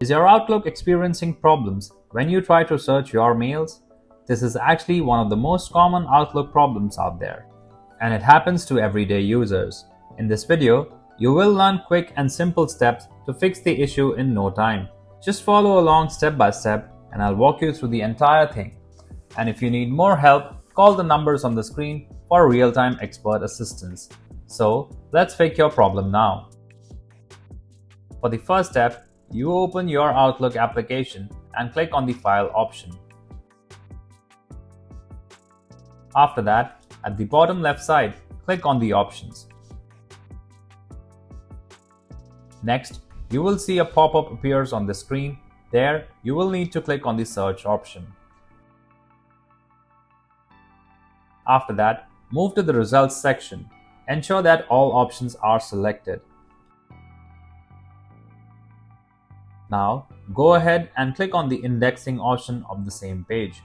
Is your Outlook experiencing problems when you try to search your mails? This is actually one of the most common Outlook problems out there, and it happens to everyday users. In this video, you will learn quick and simple steps to fix the issue in no time. Just follow along step by step, and I'll walk you through the entire thing. And if you need more help, call the numbers on the screen for real-time expert assistance. So, let's fix your problem now. For the first step, you open your Outlook application and click on the File option. After that, at the bottom left side, click on the Options. Next, you will see a pop-up appears on the screen. There, you will need to click on the Search option. After that, move to the Results section. Ensure that all options are selected. Now, go ahead and click on the Indexing option of the same page.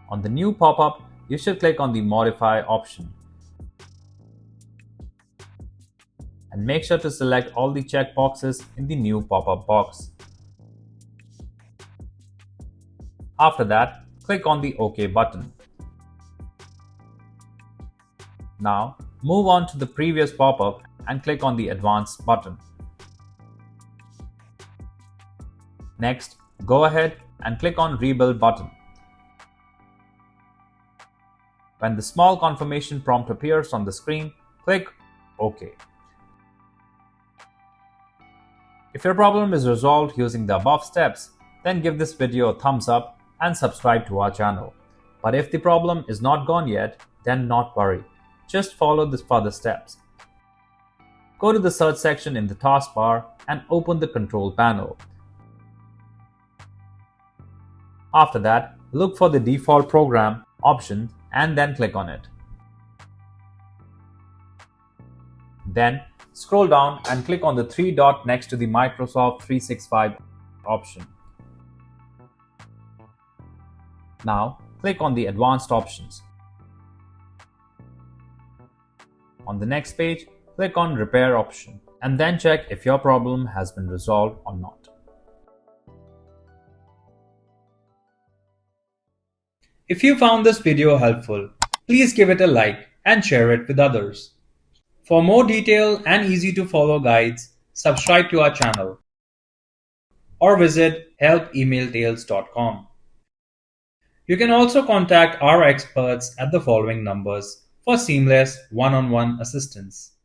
On the new pop-up, you should click on the Modify option. And make sure to select all the checkboxes in the new pop-up box. After that, click on the OK button. Now, move on to the previous pop-up and click on the Advanced button. Next, go ahead and click on Rebuild button. When the small confirmation prompt appears on the screen, click OK. If your problem is resolved using the above steps, then give this video a thumbs up and subscribe to our channel. But if the problem is not gone yet, then not worry. Just follow the further steps. Go to the Search section in the taskbar and open the Control panel. After that, look for the Default Program option and then click on it. Then, scroll down and click on the three dot next to the Microsoft 365 option. Now, click on the Advanced options. On the next page, click on Repair option and then check if your problem has been resolved or not. If you found this video helpful, please give it a like and share it with others. For more detailed and easy to follow guides, subscribe to our channel or visit help@emailtails.com. You can also contact our experts at the following numbers for seamless one-on-one assistance.